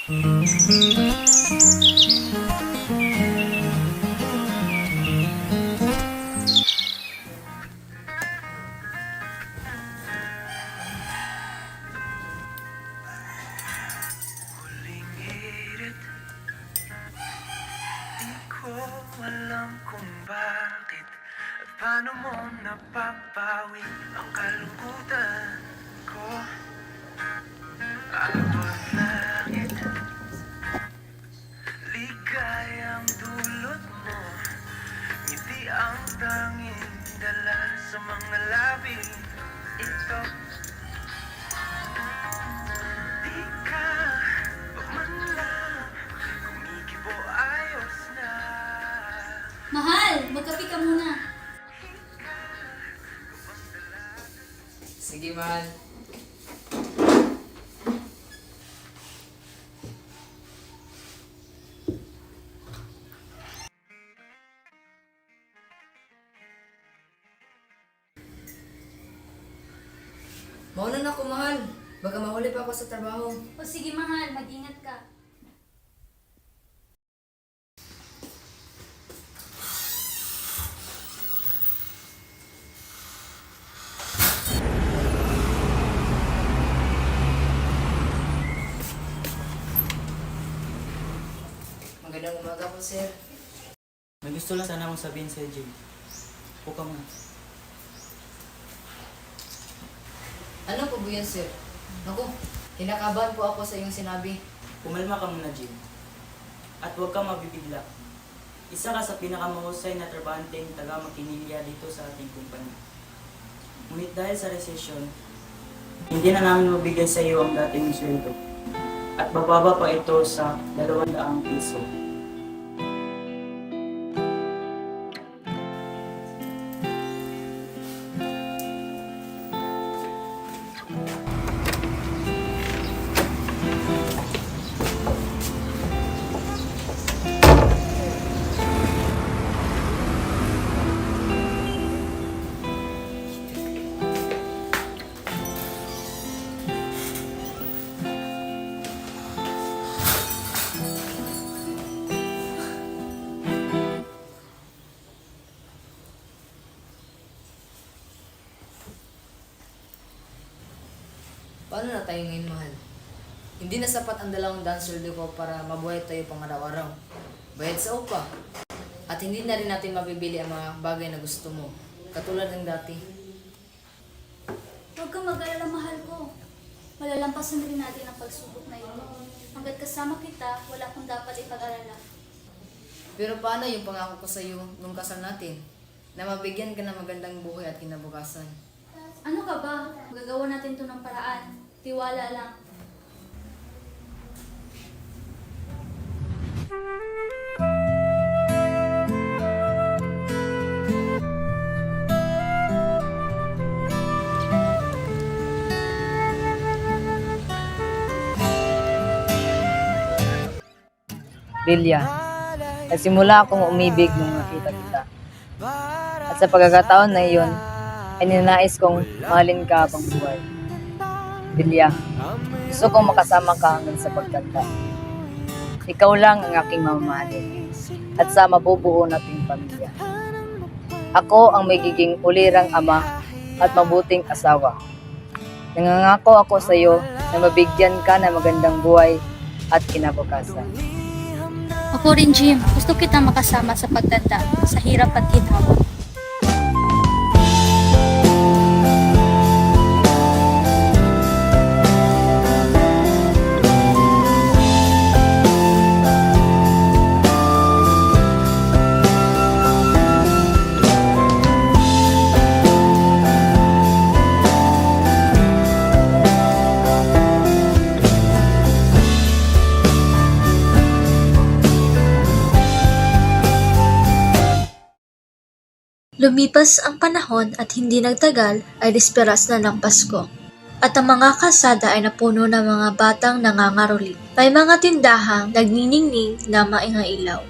Huling hirit, di ko alam kung bakit at paano mo napapawi ang kalungkutan ko. Abot langit, ligayang dulot mo, ngiti ang tanging dala sa mga labi ito. Di ka pa man lang kumikibo, ayos na. Mahal, magkape ka muna. Sige, mahal. Mauna na ako, mahal. Baka mahuli pa ako sa trabaho. O sige mahal, mag-ingat ka. Magandang umaga po, sir. May gusto lang sana akong sabihin sa'yo, Jim. Upo ka muna. Ano po ba yan, sir? Naku, kinakabahan po ako sa iyong sinabi. Pumalma ka muna, Jim. At huwag kang mabibigla. Isa ka sa pinakamahusay na trabahanteng taga-makinilya dito sa ating kumpanya. Ngunit dahil sa recession, hindi na namin mabigay sa iyo ang dating sweldo. At bababa pa ito sa 200 piso. Paano na tayo ngayon, mahal? Hindi na sapat ang 200 sweldo ko para mabuhay tayo pang araw-araw. Bayad sa upa. At hindi na rin natin mabibili ang mga bagay na gusto mo. Katulad ng dati. Huwag kang mag-alala, mahal ko. Malalampasan rin natin ang pagsubok na ito. Hanggat kasama kita, wala kang dapat ipag-alala. Pero paano yung pangako ko sa iyo nung kasal natin? Na mabigyan ka ng magandang buhay at kinabukasan. Ano ka ba? Magagawa natin to ng paraan. Tiwala lang. Delia, nagsimula akong umibig nung nakita kita. At sa pagkakataon na iyon, ay ninanais kong mahalin ka habang buhay. Delia, gusto kong makasama ka hanggang sa pagtanda. Ikaw lang ang aking mamahalin at sa mabubuo nating pamilya. Ako ang magiging ulirang ama at mabuting asawa. Nangangako ako sa iyo na mabigyan ka ng magandang buhay at kinabukasan. Ako rin, Jim. Gusto kita makasama sa pagtanda, sa hirap at ginhawa. Lumipas ang panahon at hindi nagtagal ay disperas na ng Pasko. At ang mga kalsada ay napuno ng mga batang nangangaroling. May mga tindahang nagniningning na maingailaw.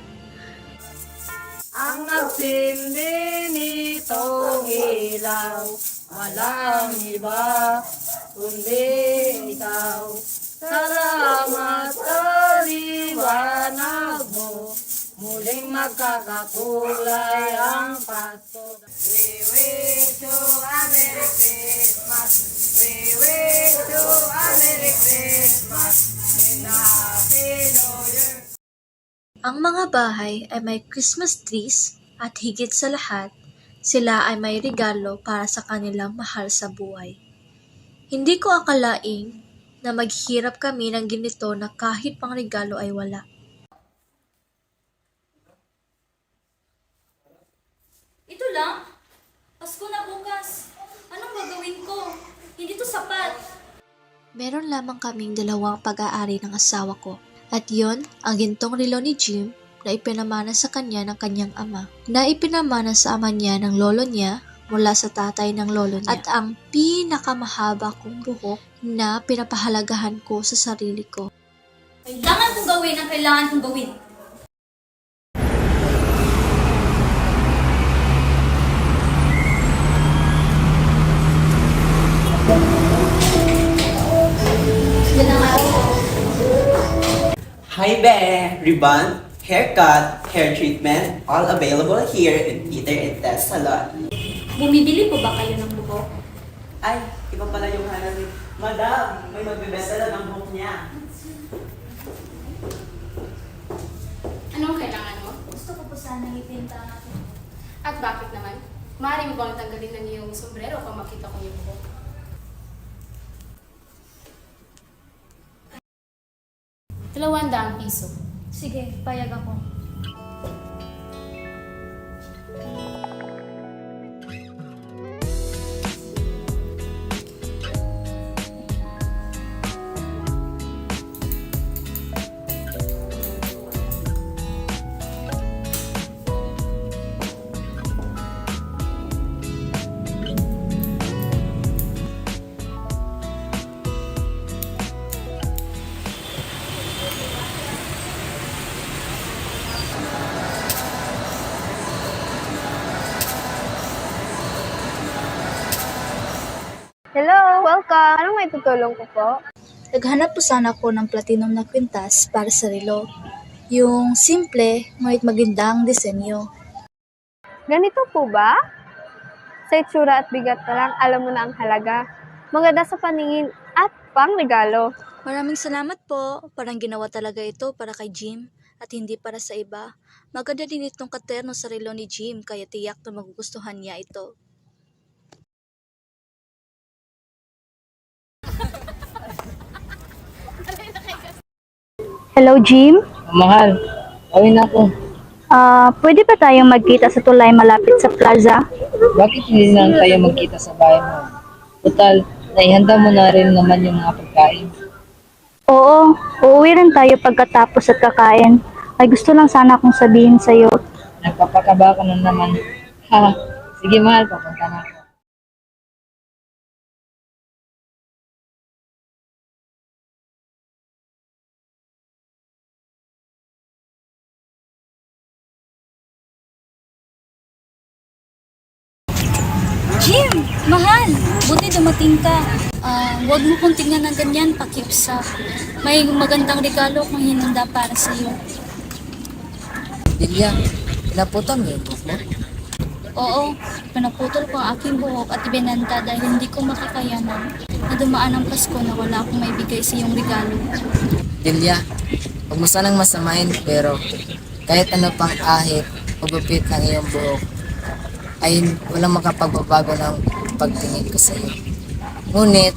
Ang nagsimbi nitong ilaw, walang iba, kundi ikaw. Salamat ka. magkakakulay ang pasto. Ang mga bahay ay may Christmas trees at higit sa lahat, sila ay may regalo para sa kanilang mahal sa buhay. Hindi ko akalaing na maghihirap kami ng ganito na kahit pang regalo ay wala. Ito lang? Pasko na bukas. Anong gagawin ko? Hindi to sapat. Meron lamang kaming dalawang pag-aari ng asawa ko. At yon ang gintong relo ni Jim na ipinamana sa kanya ng kanyang ama. Na ipinamana sa ama niya ng lolo niya mula sa tatay ng lolo niya. At ang pinakamahaba kong buhok na pinapahalagahan ko sa sarili ko. Kailangan kong gawin ang kailangan kong gawin. Yan ang araw ko. Hi Be! Ribbon, haircut, hair treatment, all available here in Peter and Tess Salon. Bumibili po ba kayo ng buhok? Ay, iba pala yung hanap ni Madam, may magbebesta na ng buhok niya. Anong kailangan mo? Gusto ko po sanang ipinta ang aking buhok. At bakit naman? Maaari mo bang tanggalin ng iyong sombrero kung makita ko yung buhok? ₱200. Sige, payag ako. Hello, welcome! Anong may tutulong ko po? Naghanap po sana ako ng platinum na kwintas para sa relo. Yung simple, ngunit magandang disenyo. Ganito po ba? Sa itsura at bigat na lang, alam mo na ang halaga. Maganda sa paningin at pang regalo. Maraming salamat po. Parang ginawa talaga ito para kay Jim at hindi para sa iba. Maganda din itong katerno sa relo ni Jim kaya tiyak na magugustuhan niya ito. Hello, Jim. Mahal, awin ako. Pwede ba tayong magkita sa tulay malapit sa plaza? Bakit hindi lang tayo magkita sa bahay mo? Total, naihanda mo na rin naman yung mga pagkain. Oo, uuwi rin tayo pagkatapos at kakain. Ay gusto lang sana akong sabihin sa'yo. Nagpapakaba ka na naman. Ha, sige mahal, papunta na ako. Jim! Mahal! Buti dumating ka. Huwag mo kong tingnan ng ganyan, pakiusap. May magandang regalo kung hinanda para sa iyo. Delia, pinaputan mo yung buhok mo? Oo, pinaputol ko ang aking buhok at ibinanta dahil hindi ko makakayanan na dumaan ang Pasko na wala akong maibigay sa iyong regalo. Delia, huwag mo sanang masamain pero kahit ano pang ahit o gupit ng iyong buhok ay walang makapagbabago ng pagtingin ko sa iyo. Ngunit,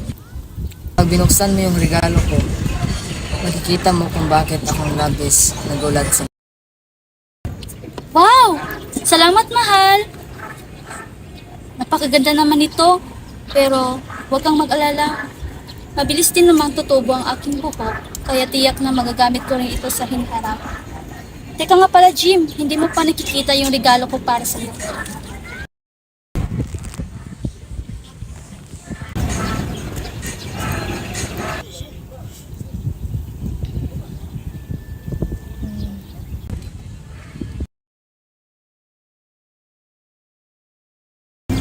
pag binuksan mo yung regalo ko, makikita mo kung bakit akong labis nagulat sa Wow! Salamat, mahal! Napakaganda naman ito. Pero huwag kang mag-alala. Mabilis din namang tutubo ang aking buhok, kaya tiyak na magagamit ko rin ito sa hinaharap. Teka nga pala, Jim, hindi mo pa nakikita yung regalo ko para sa iyo.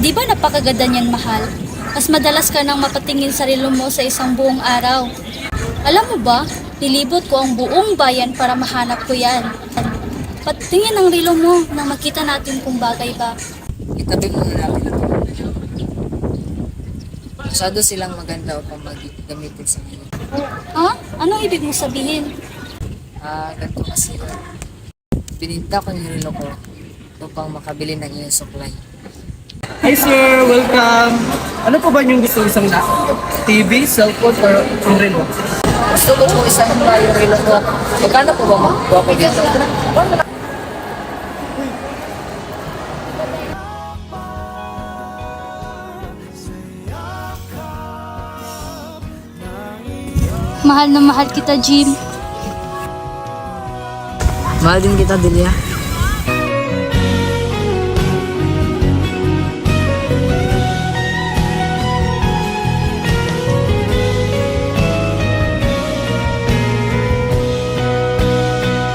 Di ba napakaganda niyan, mahal? Mas madalas ka nang mapatingin sa relo mo sa isang buong araw. Alam mo ba, nilibot ko ang buong bayan para mahanap ko yan. Patingin ang relo mo na makita natin kung bagay ba. Itabi muna natin ito. Masyado silang maganda upang gamitin sa ngayon. Ha? Anong ibig mo sabihin? Ganito kasi yun. Bininta ko yung relo ko upang makabili ng iyong supply. Hi sir, welcome! Ano po ba yung gusto isang TV, cellphone, or relo? Gusto ko po isang yung relo ko. Magkano po ba makukuha ko dito? Mahal na mahal kita, Jim. Mahal din kita, Delia.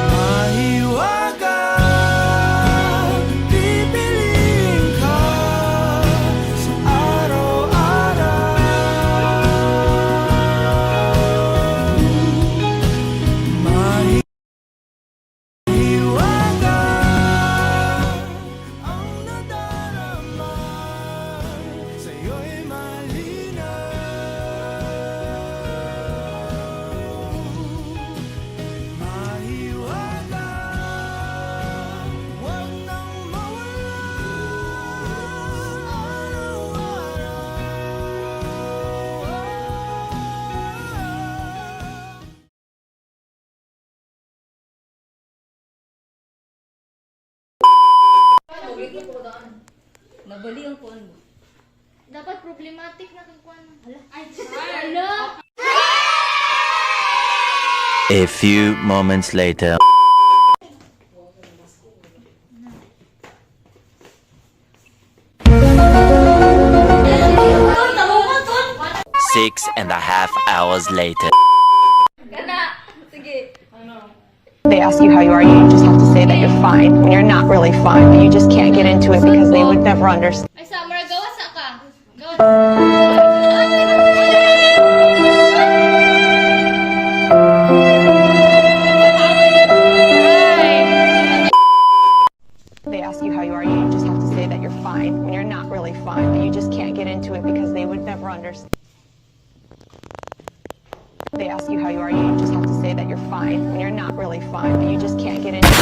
Mahiwaga, pipiliin ka sa araw-araw. Mahiwaga, ang nadarama sa'yo'y malinaw. Mahiwaga, huwag nang mawala araw-araw. Dapat problematic na kung kuan. Hala. A few moments later. Six and a half hours later. They ask you how you are, you just have to say that you're fine when you're not really fine, but you just can't get into it because they would never understand. Ay, Summer, gawas sa ka. Gawas. They ask you how you are, you just have to say that you're fine when you're not really fine, but you just can't get into it because they would never understand. They ask you how you are, you just have to say that you're fine when you're not really fine, but you just can't get into it.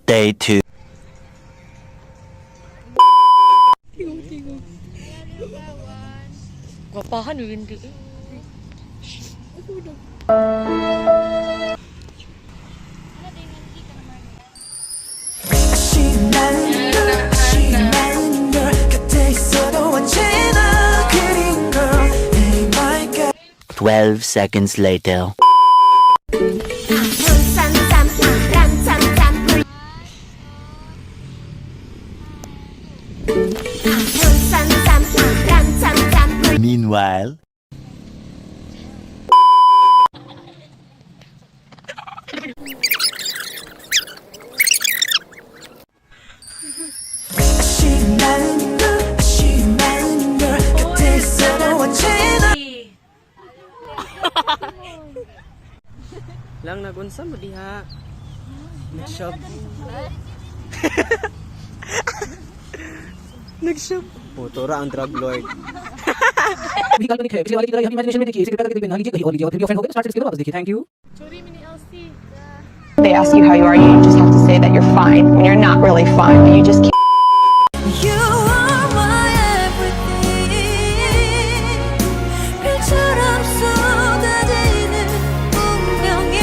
Day 2. 신나는 걸 곁에 있어도 언제나 그린 girl Hey my girl 12 seconds later. Meanwhile. 신나는 걸 곁에 있어도 언제나 Lang nagunsa mo diha. Nag-shop. Nag-shop. Putura ang drug lord. Thank you. They ask you how you are, you just have to say that you're fine when you're not really fine, but you just can't. You are my everything 별처럼 쏟아지는 운명에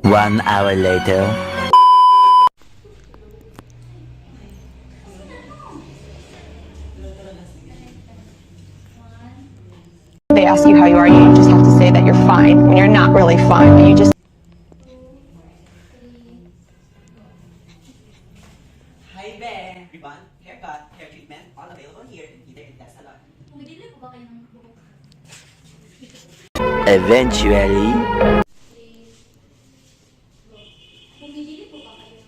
1 hour later. They ask you how you are, you just have to say that you're fine when you're not really fine, but you just. Hi, Ben. Ribbon, haircut, hair treatment, all available here in Peter and Tess Salon. Eventually. Bumibili po ba kayo?